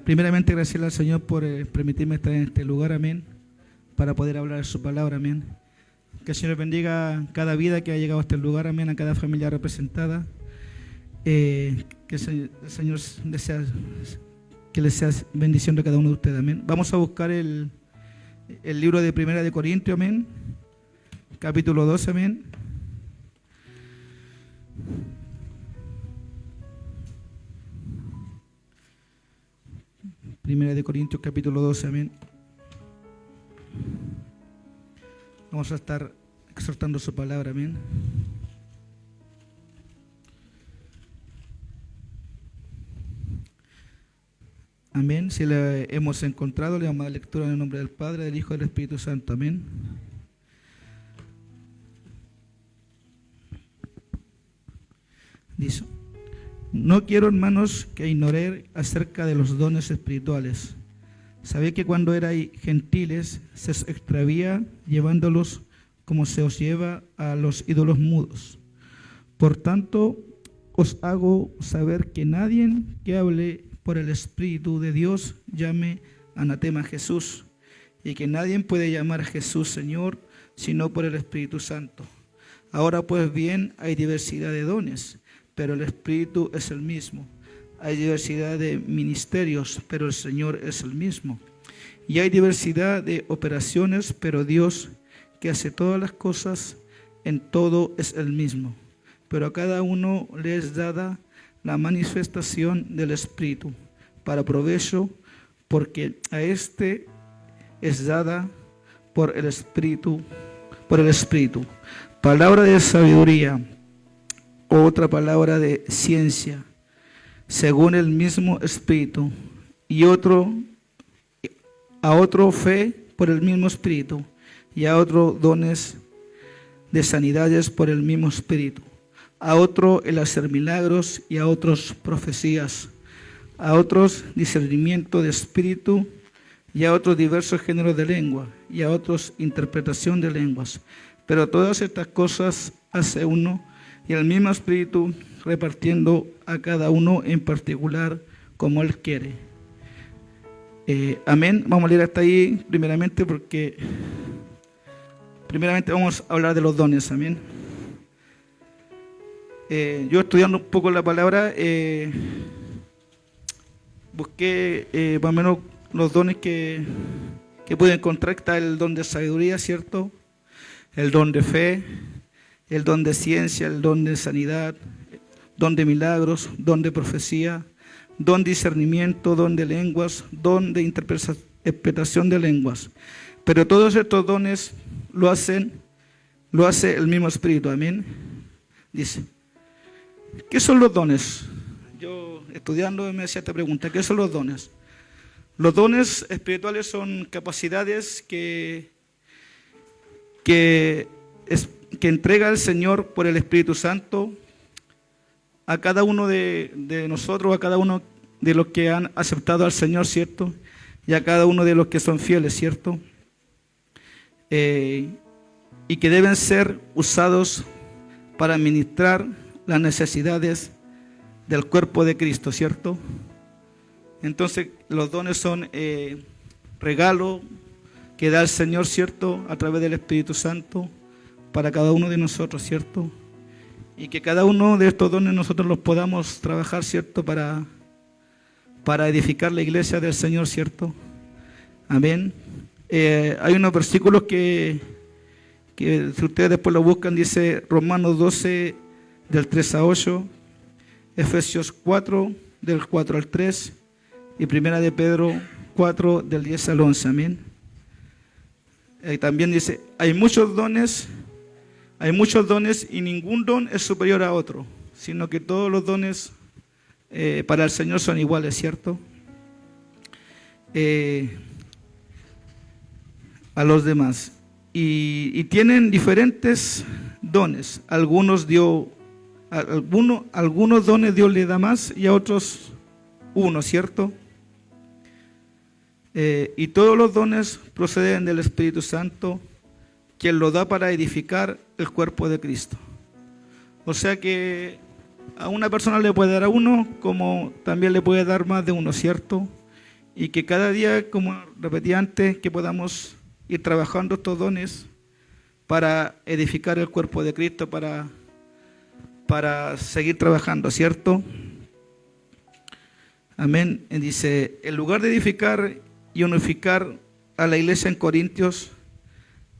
Primeramente, agradecerle al Señor por permitirme estar en este lugar, amén, para poder hablar su palabra, amén. Que el Señor bendiga cada vida que ha llegado a este lugar, amén, a cada familia representada. Que el Señor desea que les sea bendición de cada uno de ustedes, amén. Vamos a buscar el libro de Primera de Corintios, amén, capítulo 12, amén. Primera de Corintios, capítulo 12, amén. Vamos a estar exhortando su palabra, amén. Amén. Si la hemos encontrado, le damos la lectura en el nombre del Padre, del Hijo y del Espíritu Santo, amén. Dice: no quiero, hermanos, que ignoréis acerca de los dones espirituales. Sabéis que cuando erais gentiles se os extravía llevándolos como se os lleva a los ídolos mudos. Por tanto, os hago saber que nadie que hable por el Espíritu de Dios llame anatema a Jesús, y que nadie puede llamar a Jesús Señor sino por el Espíritu Santo. Ahora pues bien, hay diversidad de dones, pero el Espíritu es el mismo. Hay diversidad de ministerios, pero el Señor es el mismo. Y hay diversidad de operaciones, pero Dios, que hace todas las cosas, en todo es el mismo. Pero a cada uno le es dada la manifestación del Espíritu para provecho, porque a este es dada por el Espíritu. Palabra de sabiduría, otra palabra de ciencia, según el mismo Espíritu, y a otro fe por el mismo Espíritu, y a otro dones de sanidades por el mismo Espíritu, a otro el hacer milagros, y a otros profecías, a otros discernimiento de espíritu, y a otros diversos géneros de lengua, y a otros interpretación de lenguas. Pero todas estas cosas hace uno, y el mismo Espíritu, repartiendo a cada uno en particular como Él quiere. Amén. Vamos a leer hasta ahí primeramente, porque primeramente vamos a hablar de los dones. Amén. Yo estudiando un poco la palabra, busqué más o menos los dones que pude encontrar. Está el don de sabiduría, ¿cierto? El don de fe, el don de ciencia, el don de sanidad, don de milagros, don de profecía, don de discernimiento, don de lenguas, don de interpretación de lenguas. Pero todos estos dones lo hace el mismo Espíritu. Amén. Dice: ¿qué son los dones? Yo estudiando me hacía esta pregunta: ¿qué son los dones? Los dones espirituales son capacidades que entrega el Señor por el Espíritu Santo a cada uno de nosotros, a cada uno de los que han aceptado al Señor, ¿cierto? Y a cada uno de los que son fieles, ¿cierto? Y que deben ser usados para ministrar las necesidades del cuerpo de Cristo, ¿cierto? Entonces, los dones son regalo que da el Señor, ¿cierto?, a través del Espíritu Santo para cada uno de nosotros, ¿cierto? Y que cada uno de estos dones nosotros los podamos trabajar, ¿cierto?, para edificar la iglesia del Señor, ¿cierto? Amén. Hay unos versículos que si ustedes después lo buscan, dice Romanos 12, del 3 a 8, Efesios 4, del 4 al 3, y Primera de Pedro 4, del 10 al 11, amén. También dice: hay muchos dones y ningún don es superior a otro, sino que todos los dones para el Señor son iguales, ¿cierto? A los demás. Y tienen diferentes dones. Algunos dones Dios le da más y a otros uno, ¿cierto? Y todos los dones proceden del Espíritu Santo, quien lo da para edificar el cuerpo de Cristo. O sea que a una persona le puede dar a uno, como también le puede dar más de uno, ¿cierto? y que cada día, como repetí antes, que podamos ir trabajando estos dones para edificar el cuerpo de Cristo, para seguir trabajando, ¿cierto? Amén. Y dice, en lugar de edificar y unificar a la iglesia en Corintios,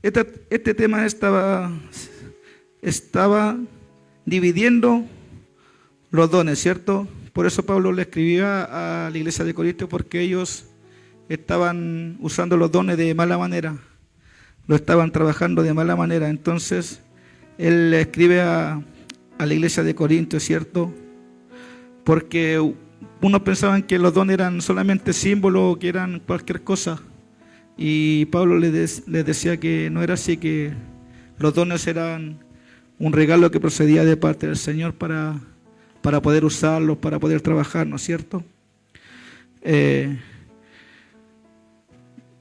este tema estaba dividiendo los dones, ¿cierto? Por eso Pablo le escribía a la iglesia de Corintios, porque ellos estaban usando los dones de mala manera, lo estaban trabajando de mala manera. Entonces, él le escribe a la iglesia de Corintios, ¿cierto? Porque unos pensaban que los dones eran solamente símbolos, que eran cualquier cosa. Y Pablo les decía que no era así, que los dones eran un regalo que procedía de parte del Señor para poder usarlos, para poder trabajar, ¿no es cierto?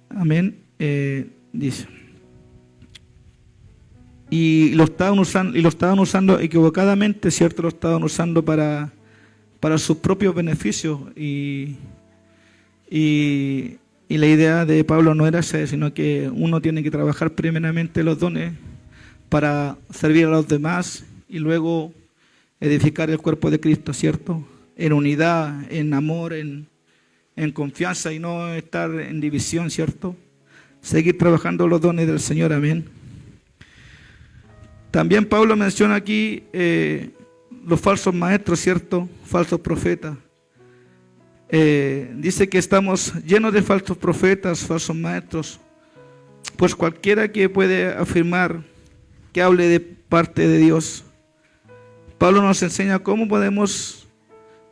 Amén. Dice. Y lo estaban usando equivocadamente, ¿cierto? Lo estaban usando para sus propios beneficios. Y la idea de Pablo no era esa, sino que uno tiene que trabajar primeramente los dones para servir a los demás y luego edificar el cuerpo de Cristo, ¿cierto? En unidad, en amor, en confianza, y no estar en división, ¿cierto? Seguir trabajando los dones del Señor, amén. También Pablo menciona aquí los falsos maestros, ¿cierto? Falsos profetas. Dice que estamos llenos de falsos profetas, falsos maestros. Pues cualquiera que puede afirmar que hable de parte de Dios. Pablo nos enseña cómo podemos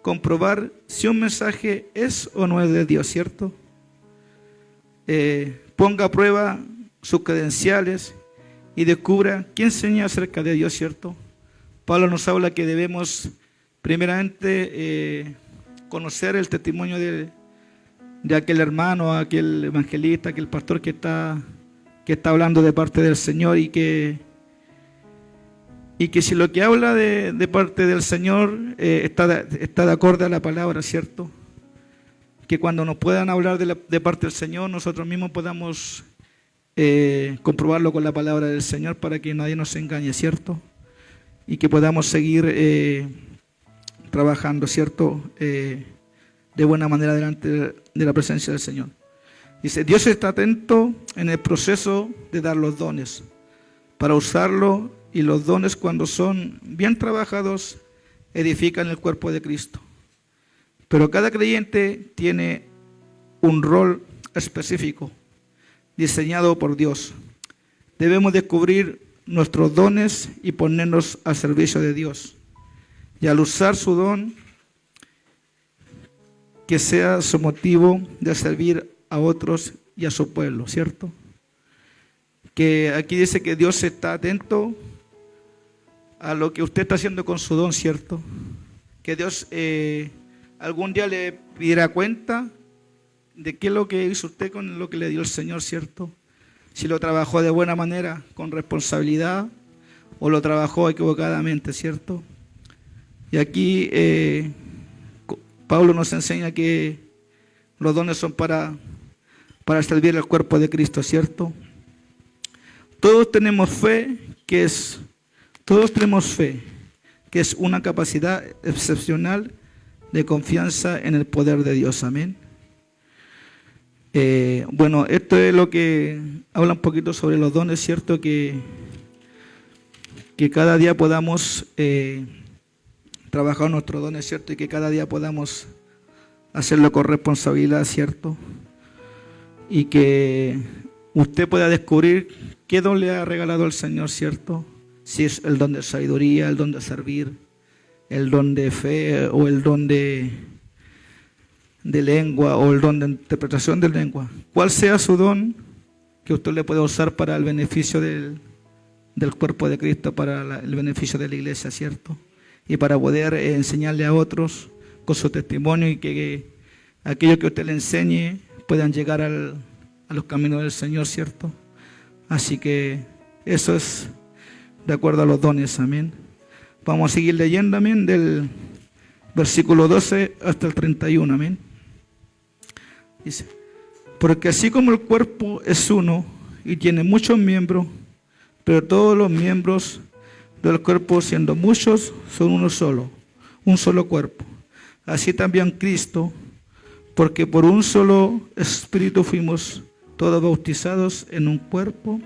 comprobar si un mensaje es o no es de Dios, ¿cierto? Ponga a prueba sus credenciales y descubra quién enseña acerca de Dios, ¿cierto? Pablo nos habla que debemos primeramente conocer el testimonio de aquel hermano, aquel evangelista, aquel pastor que está hablando de parte del Señor, y que si lo que habla de parte del Señor está de acuerdo a la palabra, ¿cierto? Que cuando nos puedan hablar de parte del Señor, nosotros mismos podamos comprobarlo con la palabra del Señor, para que nadie nos engañe, ¿cierto? Y que podamos seguir trabajando, ¿cierto? De buena manera delante de la presencia del Señor. Dice, Dios está atento en el proceso de dar los dones, para usarlo, y los dones, cuando son bien trabajados, edifican el cuerpo de Cristo. Pero cada creyente tiene un rol específico, diseñado por Dios. Debemos descubrir nuestros dones y ponernos al servicio de Dios. Y al usar su don, que sea su motivo de servir a otros y a su pueblo, ¿cierto? Que aquí dice que Dios está atento a lo que usted está haciendo con su don, ¿cierto? Que Dios algún día le pedirá cuenta de qué es lo que hizo usted con lo que le dio el Señor, ¿cierto? Si lo trabajó de buena manera, con responsabilidad, o lo trabajó equivocadamente, ¿cierto? Y aquí Pablo nos enseña que los dones son para servir al cuerpo de Cristo, ¿cierto? Todos tenemos fe, que es una capacidad excepcional de confianza en el poder de Dios, amén. Bueno, esto es lo que habla un poquito sobre los dones, ¿cierto? Que cada día podamos trabajar nuestros dones, ¿cierto? Y que cada día podamos hacerlo con responsabilidad, ¿cierto? Y que usted pueda descubrir qué don le ha regalado el Señor, ¿cierto? Si es el don de sabiduría, el don de servir, el don de fe, o el don de lengua, o el don de interpretación de lengua. Cuál sea su don, que usted le pueda usar para el beneficio del cuerpo de Cristo, para el beneficio de la iglesia, ¿cierto? Y para poder enseñarle a otros con su testimonio, y que aquello que usted le enseñe puedan llegar a los caminos del Señor, ¿cierto? Así que eso es de acuerdo a los dones, amén. Vamos a seguir leyendo, amén, del versículo 12 hasta el 31, amén. Dice, porque así como el cuerpo es uno y tiene muchos miembros, pero todos los miembros del cuerpo, siendo muchos, son uno solo, un solo cuerpo. Así también Cristo, porque por un solo Espíritu fuimos todos bautizados en un cuerpo,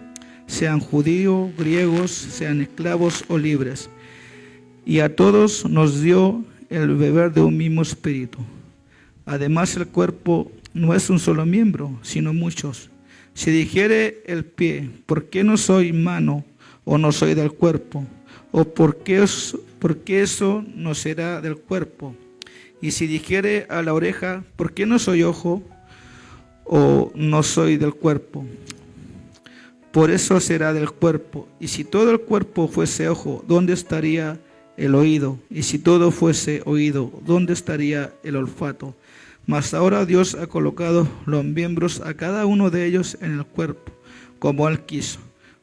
sean judíos, griegos, sean esclavos o libres, y a todos nos dio el beber de un mismo Espíritu. Además, el cuerpo no es un solo miembro, sino muchos. Si dijere el pie, ¿por qué no soy mano o no soy del cuerpo? ¿O por qué eso no será del cuerpo? Y si dijere a la oreja, ¿por qué no soy ojo o no soy del cuerpo? Por eso será del cuerpo. Y si todo el cuerpo fuese ojo, ¿dónde estaría el oído? Y si todo fuese oído, ¿dónde estaría el olfato? Mas ahora Dios ha colocado los miembros a cada uno de ellos en el cuerpo, como Él quiso.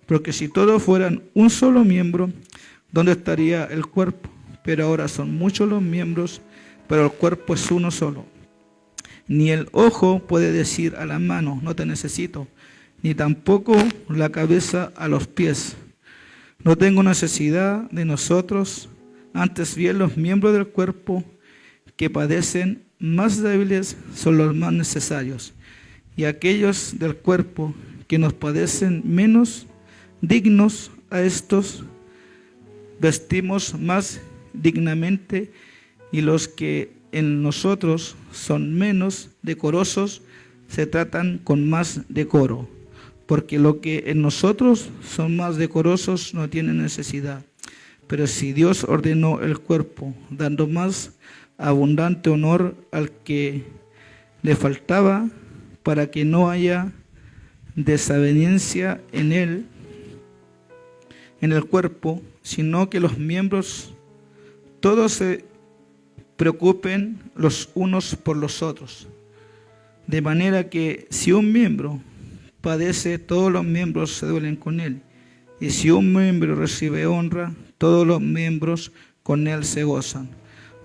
Porque si todos fueran un solo miembro, ¿dónde estaría el cuerpo? Pero ahora son muchos los miembros, pero el cuerpo es uno solo. Ni el ojo puede decir a la mano, no te necesito, ni tampoco la cabeza a los pies, no tengo necesidad de nosotros. Antes bien, los miembros del cuerpo que padecen más débiles son los más necesarios, y aquellos del cuerpo que nos padecen menos dignos, a estos vestimos más dignamente, y los que en nosotros son menos decorosos se tratan con más decoro, porque los que en nosotros son más decorosos no tienen necesidad. Pero si Dios ordenó el cuerpo, dando más abundante honor al que le faltaba, para que no haya desaveniencia en él, en el cuerpo, sino que los miembros todos se preocupen los unos por los otros. De manera que si un miembro padece, todos los miembros se duelen con él. Y si un miembro recibe honra, todos los miembros con él se gozan.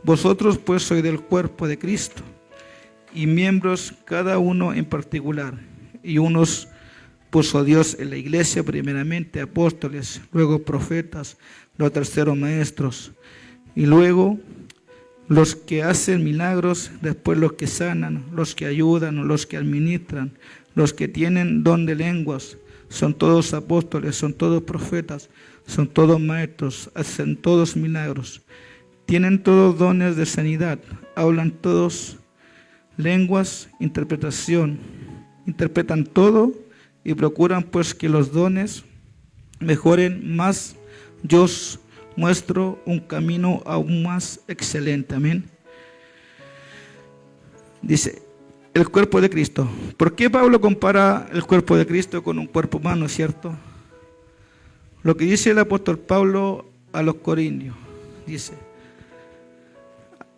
Vosotros pues sois del cuerpo de Cristo, y miembros cada uno en particular. Y unos puso Dios en la iglesia, primeramente apóstoles, luego profetas, los terceros maestros, y luego los que hacen milagros, después los que sanan, los que ayudan, los que administran, los que tienen don de lenguas. Son todos apóstoles, son todos profetas, son todos maestros, hacen todos milagros. Tienen todos dones de sanidad, hablan todos lenguas, interpretación, interpretan todo y procuran pues que los dones mejoren más. Yo os muestro un camino aún más excelente. Amén. Dice, el cuerpo de Cristo. ¿Por qué Pablo compara el cuerpo de Cristo con un cuerpo humano, cierto? Lo que dice el apóstol Pablo a los Corintios, dice,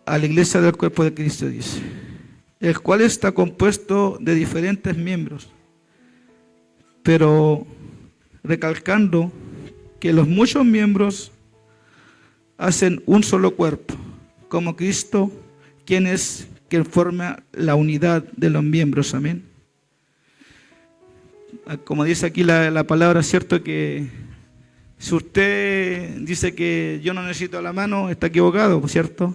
a la iglesia del cuerpo de Cristo, dice, el cual está compuesto de diferentes miembros, pero recalcando que los muchos miembros hacen un solo cuerpo, como Cristo, quien forma la unidad de los miembros. Amén. Como dice aquí la palabra, cierto que si usted dice que yo no necesito la mano, está equivocado, ¿cierto?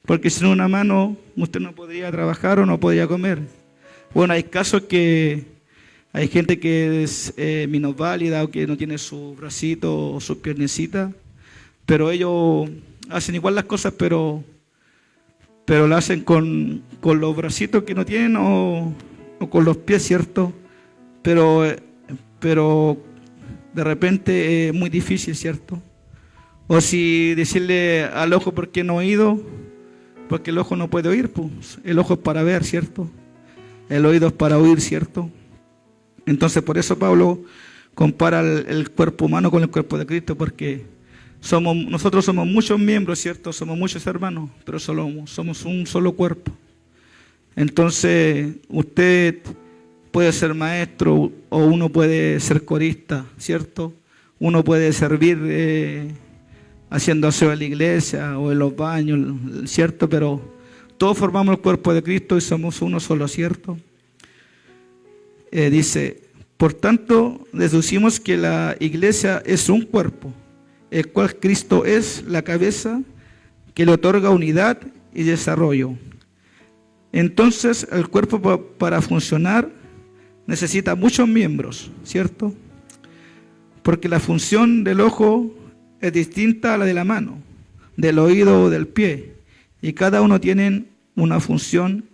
Porque sin una mano usted no podría trabajar o no podría comer. Bueno, hay casos que hay gente que es minusválida o que no tiene su bracito o su piernecita, pero ellos hacen igual las cosas, pero lo hacen con los bracitos que no tienen o con los pies, ¿cierto? Pero de repente es muy difícil, ¿cierto? O si decirle al ojo, ¿por qué no oído? Porque el ojo no puede oír, pues. El ojo es para ver, ¿cierto? El oído es para oír, ¿cierto? Entonces por eso Pablo compara el cuerpo humano con el cuerpo de Cristo, porque nosotros somos muchos miembros, ¿cierto? Somos muchos hermanos, pero somos un solo cuerpo. Entonces usted puede ser maestro o uno puede ser corista, ¿cierto? Uno puede servir haciendo aseo en la iglesia o en los baños, ¿cierto? Pero todos formamos el cuerpo de Cristo y somos uno solo, ¿cierto? Dice, por tanto, deducimos que la iglesia es un cuerpo, el cual Cristo es la cabeza, que le otorga unidad y desarrollo. Entonces, el cuerpo para funcionar necesita muchos miembros, ¿cierto? Porque la función del ojo es distinta a la de la mano, del oído o del pie, y cada uno tiene una función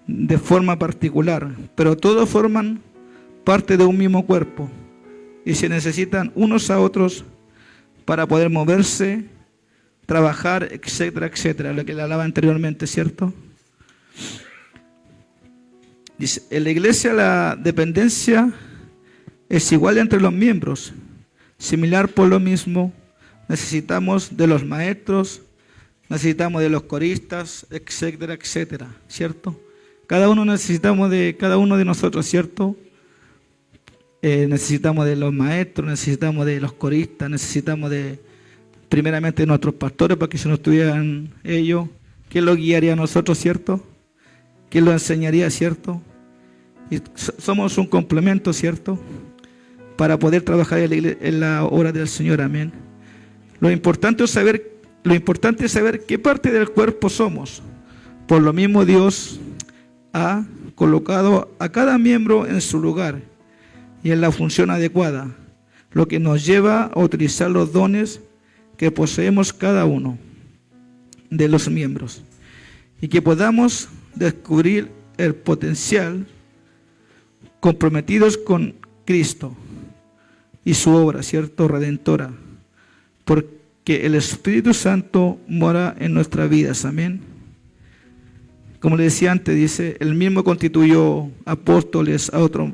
de forma particular, pero todos forman parte de un mismo cuerpo y se necesitan unos a otros para poder moverse, trabajar, etcétera, etcétera, lo que le hablaba anteriormente, ¿cierto? Dice, en la iglesia la dependencia es igual entre los miembros, similar por lo mismo, necesitamos de los maestros, necesitamos de los coristas, etcétera, etcétera, ¿cierto? Cada uno necesitamos de cada uno de nosotros, ¿cierto? Necesitamos de los maestros, necesitamos de los coristas, necesitamos primeramente de nuestros pastores, para que si no estuvieran ellos, ¿quién los guiaría a nosotros, cierto? ¿Quién los enseñaría, cierto? Y somos un complemento, ¿cierto? Para poder trabajar en la obra del Señor, amén. Lo importante es saber qué parte del cuerpo somos. Por lo mismo Dios ha colocado a cada miembro en su lugar y en la función adecuada, lo que nos lleva a utilizar los dones que poseemos cada uno de los miembros y que podamos descubrir el potencial comprometidos con Cristo y su obra, ¿cierto?, redentora, porque el Espíritu Santo mora en nuestras vidas, amén. Como le decía antes, dice, el mismo constituyó apóstoles, a otros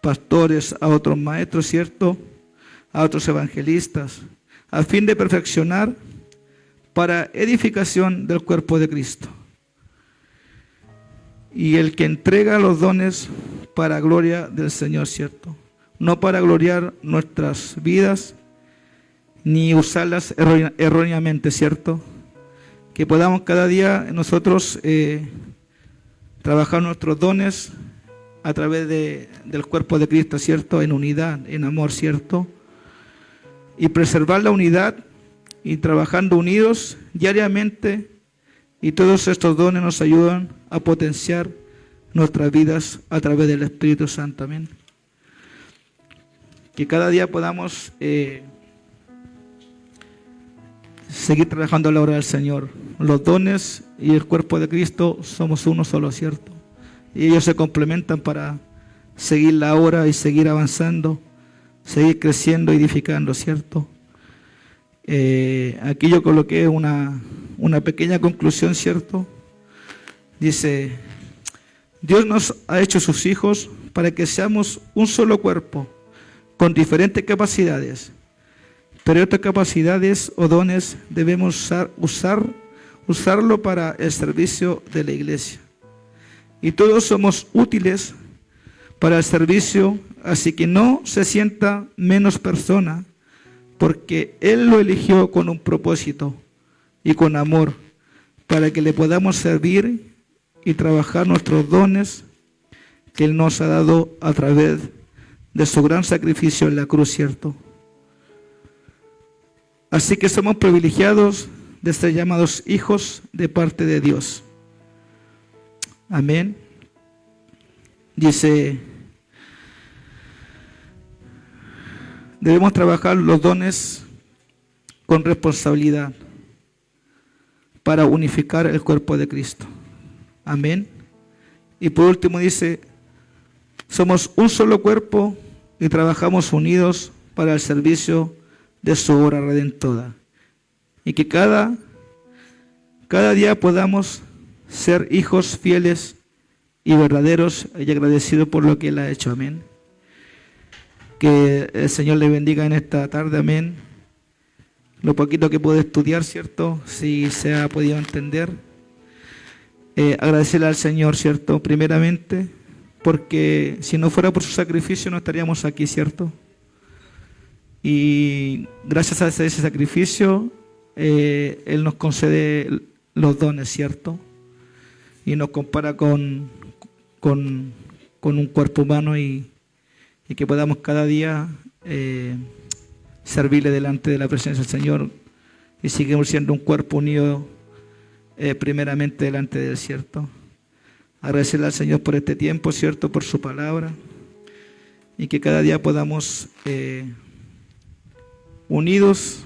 pastores, a otros maestros, ¿cierto?, a otros evangelistas, a fin de perfeccionar para edificación del cuerpo de Cristo. Y el que entrega los dones para gloria del Señor, ¿cierto? No para gloriar nuestras vidas, ni usarlas erróneamente, ¿cierto? Que podamos cada día nosotros trabajar nuestros dones a través del cuerpo de Cristo, ¿cierto? En unidad, en amor, ¿cierto? Y preservar la unidad y trabajando unidos diariamente, y todos estos dones nos ayudan a potenciar nuestras vidas a través del Espíritu Santo, amén. Que cada día podamos seguir trabajando a la obra del Señor. Los dones y el cuerpo de Cristo somos uno solo, ¿cierto? Y ellos se complementan para seguir la obra y seguir avanzando, seguir creciendo y edificando, ¿cierto? Aquí yo coloqué una pequeña conclusión, ¿cierto? Dice, Dios nos ha hecho sus hijos para que seamos un solo cuerpo, con diferentes capacidades, pero estas capacidades o dones debemos usarlo para el servicio de la iglesia. Y todos somos útiles para el servicio, así que no se sienta menos persona, porque Él lo eligió con un propósito y con amor, para que le podamos servir y trabajar nuestros dones que Él nos ha dado a través de su gran sacrificio en la cruz, ¿cierto? Así que somos privilegiados de ser llamados hijos de parte de Dios. Amén. Dice, debemos trabajar los dones con responsabilidad para unificar el cuerpo de Cristo. Amén. Y por último dice, somos un solo cuerpo y trabajamos unidos para el servicio de su obra redentora. Y que cada día podamos ser hijos fieles y verdaderos y agradecidos por lo que Él ha hecho. Amén. Que el Señor le bendiga en esta tarde. Amén. Lo poquito que pude estudiar, ¿cierto? Si se ha podido entender. Agradecerle al Señor, ¿cierto? Primeramente, porque si no fuera por su sacrificio no estaríamos aquí, ¿cierto? Y gracias a ese sacrificio, Él nos concede los dones, ¿cierto? y nos compara con un cuerpo humano y que podamos cada día servirle delante de la presencia del Señor y seguimos siendo un cuerpo unido primeramente delante del cierto. Agradecerle al Señor por este tiempo, cierto, por su palabra y que cada día podamos unidos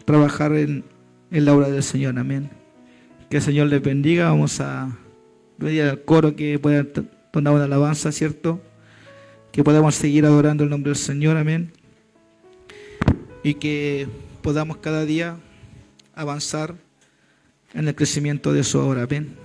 trabajar en la obra del Señor. Amén. Que el Señor les bendiga. Vamos a pedir al coro que pueda donar una alabanza, cierto, que podamos seguir adorando el nombre del Señor. Amén. Y que podamos cada día avanzar en el crecimiento de su obra. Amén.